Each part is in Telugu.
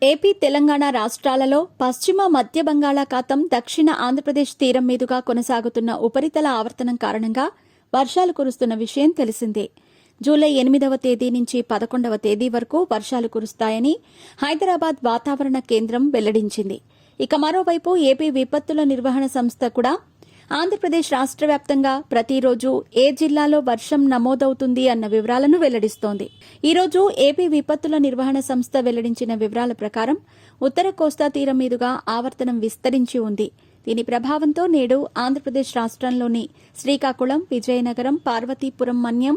ఏపీ, తెలంగాణ రాష్ట్రాలలో పశ్చిమ మధ్య బంగాళాఖాతం, దక్షిణ ఆంధ్రప్రదేశ్ తీరం మీదుగా కొనసాగుతున్న ఉపరితల ఆవర్తనం కారణంగా వర్షాలు కురుస్తున్న విషయం తెలిసిందే. జూలై 8వ తేదీ నుంచి 11వ తేదీ వరకు వర్షాలు కురుస్తాయని హైదరాబాద్ వాతావరణ కేంద్రం వెల్లడించింది. ఇక మరోవైపు ఏపీ విపత్తుల నిర్వహణ సంస్థ కూడా ఆంధ్రప్రదేశ్ రాష్ట్ర వ్యాప్తంగా ప్రతిరోజు ఏ జిల్లాలో వర్షం నమోదవుతుంది అన్న వివరాలను వెల్లడిస్తోంది. ఈరోజు ఏపీ విపత్తుల నిర్వహణ సంస్థ వెల్లడించిన వివరాల ప్రకారం ఉత్తర కోస్తా తీరం మీదుగా ఆవర్తనం విస్తరించి ఉంది. దీని ప్రభావంతో నేడు ఆంధ్రప్రదేశ్ రాష్ట్రంలోని శ్రీకాకుళం, విజయనగరం, పార్వతీపురం మన్యం,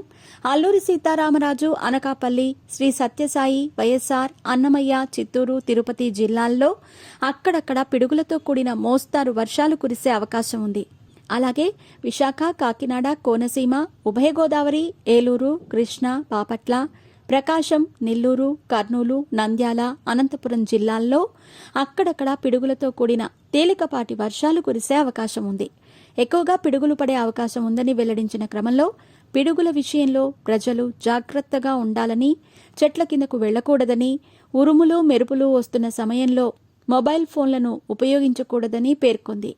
అల్లూరి సీతారామరాజు, అనకాపల్లి, శ్రీ సత్యసాయి, వైఎస్సార్, అన్నమయ్య, చిత్తూరు, తిరుపతి జిల్లాల్లో అక్కడక్కడ పిడుగులతో కూడిన మోస్తారు వర్షాలు కురిసే అవకాశం ఉంది. అలాగే విశాఖ, కాకినాడ, కోనసీమ, ఉభయ గోదావరి, ఏలూరు, కృష్ణా, బాపట్ల, ప్రకాశం, నెల్లూరు, కర్నూలు, నంద్యాల, అనంతపురం జిల్లాల్లో అక్కడక్కడ పిడుగులతో కూడిన తేలికపాటి వర్షాలు కురిసే అవకాశం ఉంది. ఎక్కువగా పిడుగులు పడే అవకాశం ఉందని వెల్లడించిన క్రమంలో పిడుగుల విషయంలో ప్రజలు జాగ్రత్తగా ఉండాలని, చెట్ల కిందకు వెళ్లకూడదని, ఉరుములు, మెరుపులు వస్తున్న సమయంలో మొబైల్ ఫోన్లను ఉపయోగించకూడదని పేర్కొంది.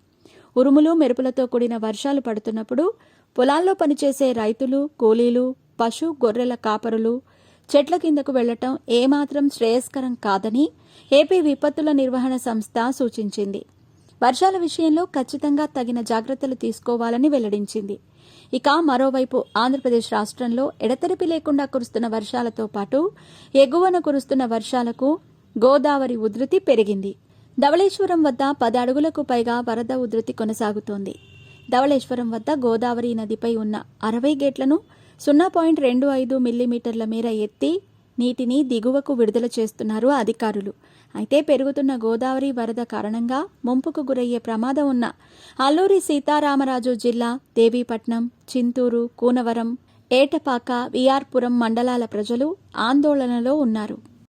ఉరుములు, మెరుపులతో కూడిన వర్షాలు పడుతున్నప్పుడు పొలాల్లో పనిచేసే రైతులు, కూలీలు, పశు, గొర్రెల కాపరులు చెట్ల కిందకు వెళ్లటం ఏమాత్రం శ్రేయస్కరం కాదని ఏపీ విపత్తుల నిర్వహణ సంస్థ సూచించింది. వర్షాల విషయంలో ఖచ్చితంగా తగిన జాగ్రత్తలు తీసుకోవాలని వెల్లడించింది. ఇక మరోవైపు ఆంధ్రప్రదేశ్ రాష్ట్రంలో ఎడతెరిపి లేకుండా కురుస్తున్న వర్షాలతో పాటు ఎగువన కురుస్తున్న వర్షాలకు గోదావరి ఉధృతి పెరిగింది. ధవళేశ్వరం వద్ద 10 అడుగులకు పైగా వరద ఉధృతి కొనసాగుతోంది. ధవళేశ్వరం వద్ద గోదావరి నదిపై ఉన్న 60 గేట్లను 0.25 మిల్లీమీటర్ల మేర ఎత్తి నీటిని దిగువకు విడుదల చేస్తున్నారు అధికారులు. అయితే పెరుగుతున్న గోదావరి వరద కారణంగా ముంపుకు గురయ్యే ప్రమాదం ఉన్న అల్లూరి సీతారామరాజు జిల్లా దేవీపట్నం, చింతూరు, కూనవరం, ఏటపాక, విఆర్పురం మండలాల ప్రజలు ఆందోళనలో ఉన్నారు.